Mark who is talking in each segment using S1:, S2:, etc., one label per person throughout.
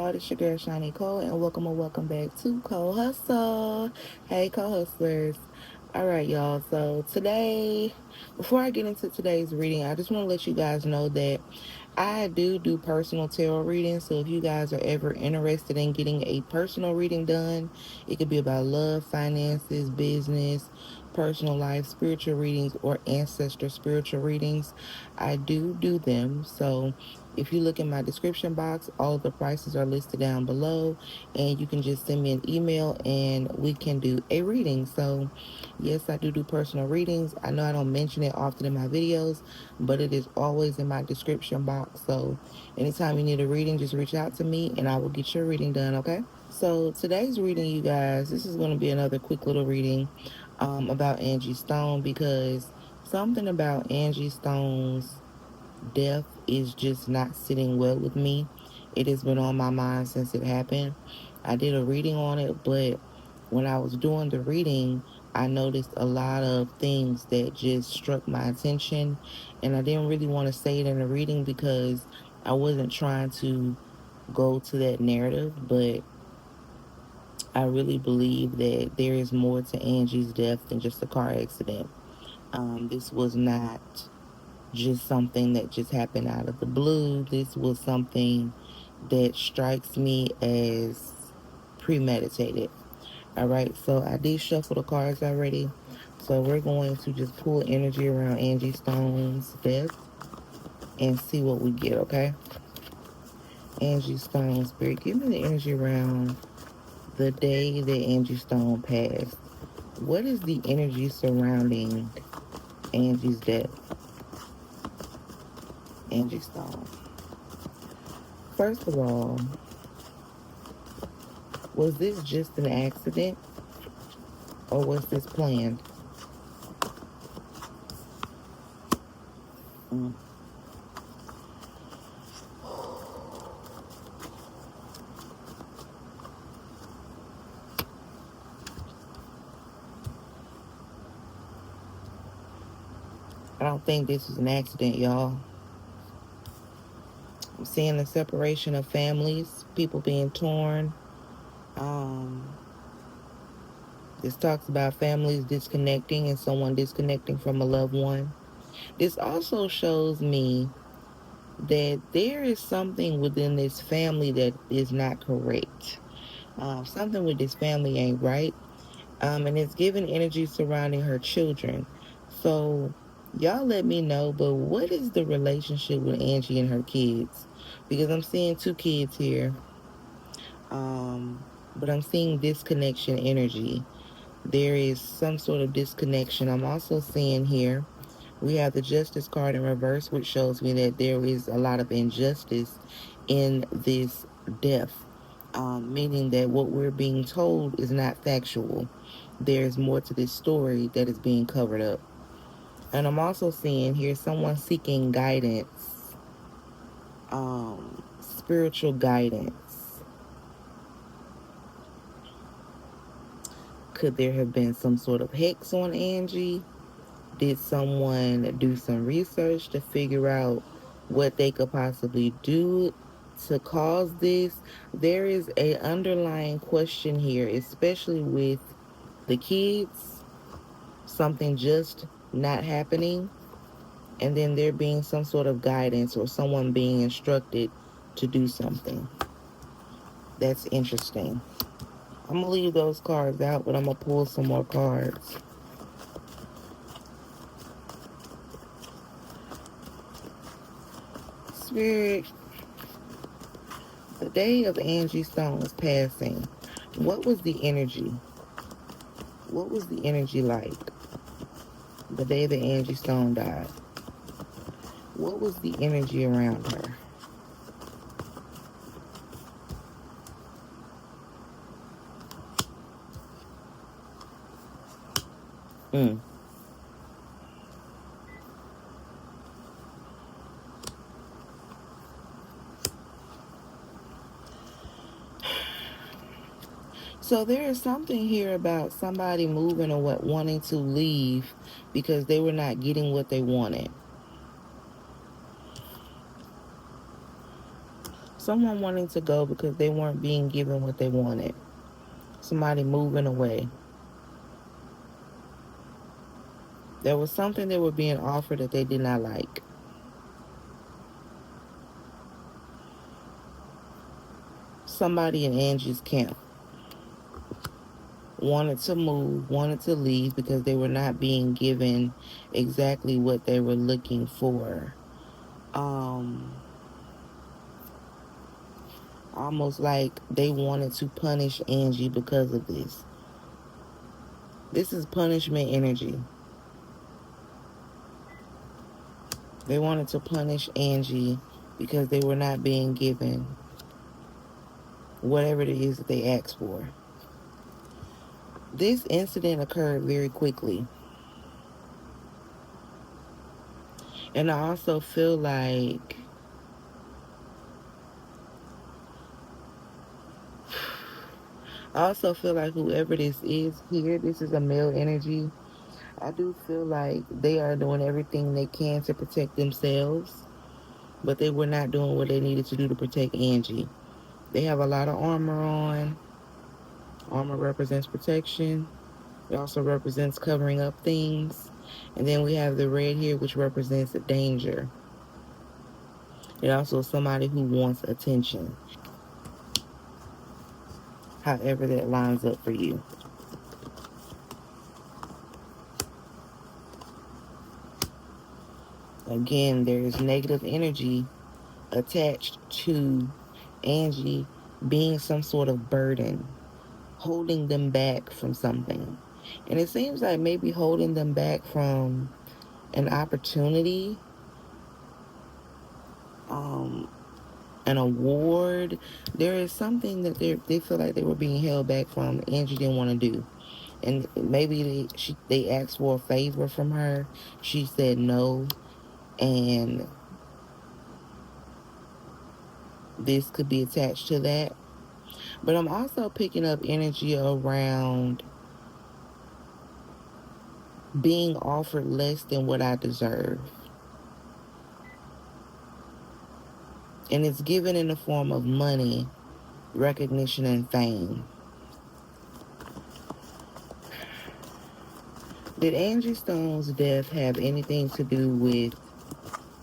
S1: y'all? It's your girl Shani Cole, and welcome or welcome back to Cole Hustle. Hey, co-hustlers. All right, y'all. So today, before I get into today's reading, I just want to let you guys know that I do personal tarot readings. So if you guys are ever interested in getting a personal reading done, it could be about love, finances, business, personal life, spiritual readings, or ancestor spiritual readings. I do them. So if you look in my description box, all of the prices are listed down below, and you can just send me an email and we can do a reading. So yes, I do personal readings. I know I don't mention it often in my videos, but it is always in my description box. So anytime you need a reading, just reach out to me and I will get your reading done, okay? So today's reading, you guys, this is going to be another quick little reading about Angie Stone, because something about Angie Stone's death is just not sitting well with me. It has been on my mind since it happened. I did a reading on it, but when I was doing the reading, I noticed a lot of things that just struck my attention, and I didn't really want to say it in the reading because I wasn't trying to go to that narrative, but I really believe that there is more to Angie's death than just a car accident. This was not just something that just happened out of the blue. This was something that strikes me as premeditated. All right, so I did shuffle the cards already. So we're going to just pull energy around Angie Stone's death and see what we get, okay? Angie Stone Spirit, give me the energy around the day that Angie Stone passed. What is the energy surrounding Angie's death? Angie Stone. First of all, was this just an accident or was this planned? Mm. I don't think this was an accident, y'all. I'm seeing the separation of families, people being torn. This talks about families disconnecting and someone disconnecting from a loved one. This also shows me that there is something within this family that is not correct. Something with this family ain't right. And it's giving energy surrounding her children. So y'all let me know, but what is the relationship with Angie and her kids? Because I'm seeing two kids here. But I'm seeing disconnection energy. There is some sort of disconnection. I'm also seeing here we have the Justice card in reverse, which shows me that there is a lot of injustice in this death, meaning that what we're being told is not factual. There's more to this story that is being covered up. And I'm also seeing here someone seeking guidance, spiritual guidance. Could there have been some sort of hex on Angie? Did someone do some research to figure out what they could possibly do to cause this? There is a underlying question here, especially with the kids, something just not happening, and then there being some sort of guidance or someone being instructed to do something. That's interesting. I'm going to leave those cards out, but I'm going to pull some more cards. Spirit, the day of Angie Stone's passing, what was the energy? What was the energy like the day that Angie Stone died? What was the energy around her? Mm. So there is something here about somebody moving or wanting to leave because they were not getting what they wanted. someone wanting to go because they weren't being given what they wanted. Somebody moving away. There was something they were being offered that they did not like. Somebody in Angie's camp wanted to move, wanted to leave because they were not being given exactly what they were looking for. Almost like they wanted to punish Angie because of this. This is punishment energy. They wanted to punish Angie because they were not being given whatever it is that they asked for. This incident occurred very quickly. And I also feel like whoever this is here, this is a male energy. I do feel like they are doing everything they can to protect themselves, but they were not doing what they needed to do to protect Angie. They have a lot of armor on. Armor represents protection. It also represents covering up things. And then we have the red here, which represents danger. It also is somebody who wants attention. However that lines up for you. Again, there is negative energy attached to Angie being some sort of burden, holding them back from something. And it seems like maybe holding them back from an opportunity, an award. There is something that they feel like they were being held back from. Angie didn't want to do. And maybe they asked for a favor from her. She said no. And this could be attached to that. But I'm also picking up energy around being offered less than what I deserve. And it's given in the form of money, recognition, and fame. Did Angie Stone's death have anything to do with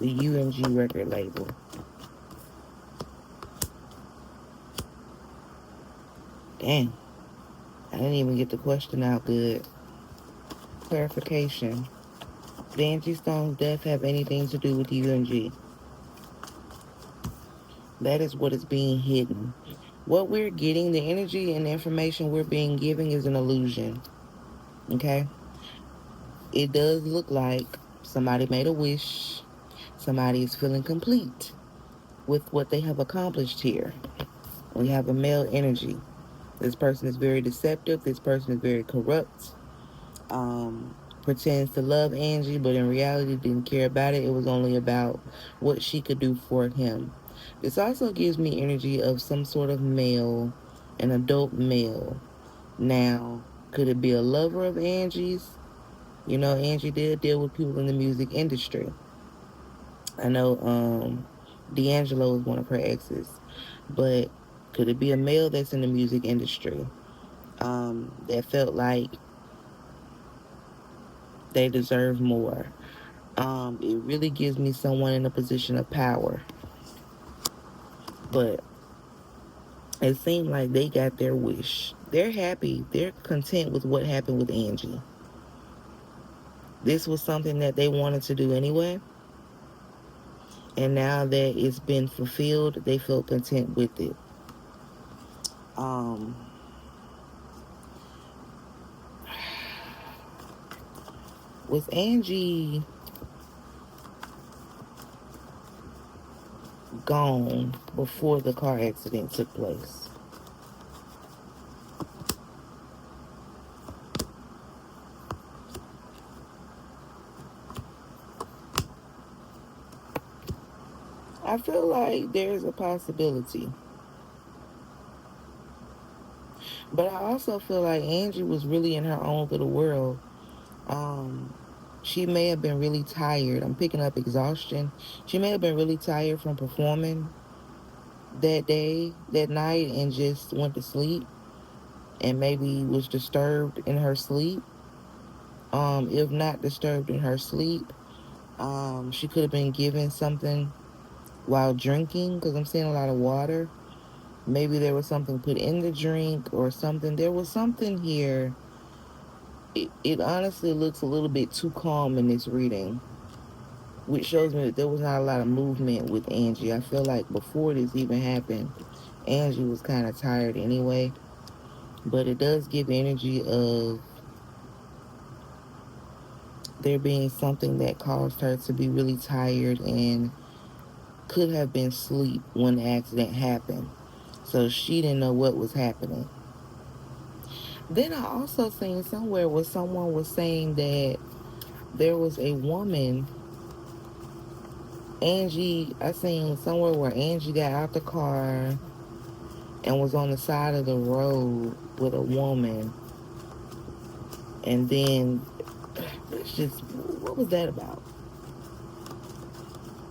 S1: the UMG record label? Dang. I didn't even get the question out good. Clarification. Did Angie Stone's death have anything to do with UMG? That is what is being hidden. What we're getting, the energy and the information we're being given is an illusion. Okay? It does look like somebody made a wish. Somebody is feeling complete with what they have accomplished here. We have a male energy. This person is very deceptive. This person is very corrupt. Pretends to love Angie, but in reality didn't care about it. It was only about what she could do for him. This also gives me energy of some sort of male, an adult male. Now, could it be a lover of Angie's? You know, Angie did deal with people in the music industry. I know D'Angelo is one of her exes. But could it be a male that's in the music industry that felt like they deserve more? It really gives me someone in a position of power. But it seemed like they got their wish. They're happy. They're content with what happened with Angie. This was something that they wanted to do anyway. And now that it's been fulfilled, they feel content with it. Was Angie gone before the car accident took place? I feel like there's a possibility. But I also feel like Angie was really in her own little world. She may have been really tired. I'm picking up exhaustion. She may have been really tired from performing. that day, that night, and just went to sleep, and maybe was disturbed in her sleep. If not disturbed in her sleep, she could have been given something while drinking, because I'm seeing a lot of water. Maybe there was something put in the drink or something. There was something here. It honestly looks a little bit too calm in this reading, which shows me that there was not a lot of movement with Angie. I feel like before this even happened, Angie was kind of tired anyway. But it does give energy of there being something that caused her to be really tired and could have been sleep when the accident happened. So she didn't know what was happening. Then I also seen somewhere where someone was saying that there was a woman, Angie, I seen somewhere where Angie got out the car and was on the side of the road with a woman. And then, it's just, what was that about?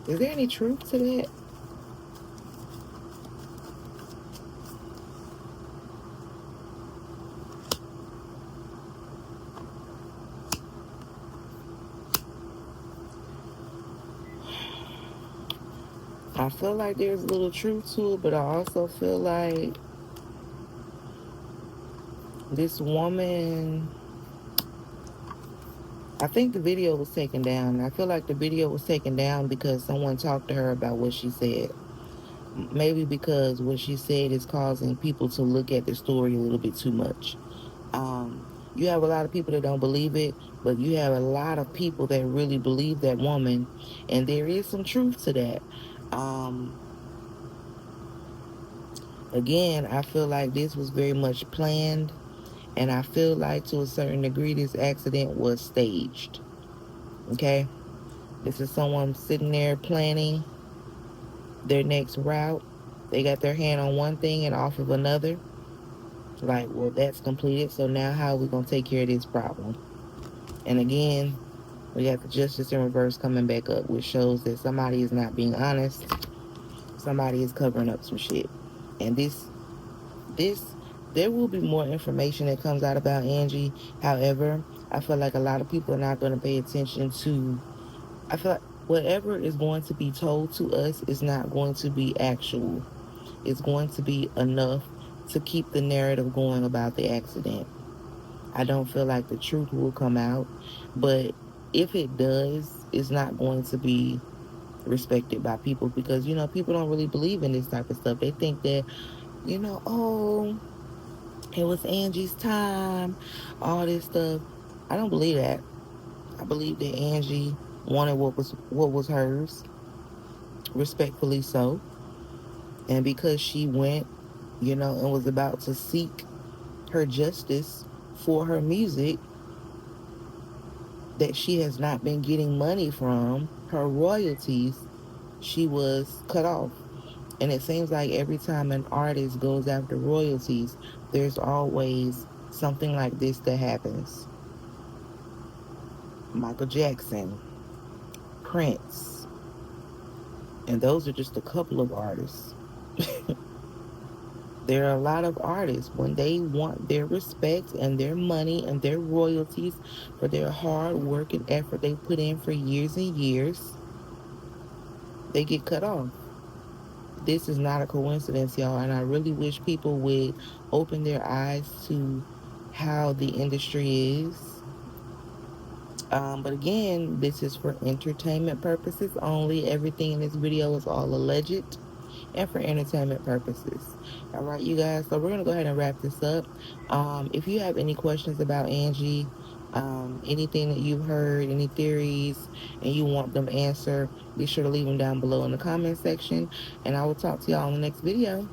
S1: Is there any truth to that? I feel like there's a little truth to it, but I also feel like this woman, I think the video was taken down. I feel like the video was taken down because someone talked to her about what she said. Maybe because what she said is causing people to look at the story a little bit too much. You have a lot of people that don't believe it, but you have a lot of people that really believe that woman, and there is some truth to that. Again, I feel like this was very much planned, and I feel like to a certain degree this accident was staged. Okay? This is someone sitting there planning their next route. They got their hand on one thing and off of another. Like, well, that's completed, so now how are we going to take care of this problem? And again, we got the justice in reverse coming back up, which shows that somebody is not being honest. Somebody is covering up some shit. And this, there will be more information that comes out about Angie. However, I feel like a lot of people are not going to pay attention to, I feel like whatever is going to be told to us is not going to be actual. It's going to be enough to keep the narrative going about the accident. I don't feel like the truth will come out, but if it does, it's not going to be respected by people because, people don't really believe in this type of stuff. They think that, oh, it was Angie's time, all this stuff. I don't believe that. I believe that Angie wanted what was hers, respectfully so. And because she went, and was about to seek her justice for her music that she has not been getting money from, her royalties, she was cut off. And it seems like every time an artist goes after royalties, there's always something like this that happens. Michael Jackson, Prince, and those are just a couple of artists. There are a lot of artists, when they want their respect and their money and their royalties for their hard work and effort they put in for years and years, they get cut off. This is not a coincidence, y'all, and I really wish people would open their eyes to how the industry is. But again, this is for entertainment purposes only. Everything in this video is all alleged and for entertainment purposes. All right, you guys, so we're going to go ahead and wrap this up. If you have any questions about Angie, anything that you've heard, any theories, and you want them answered, be sure to leave them down below in the comment section, and I will talk to y'all in the next video.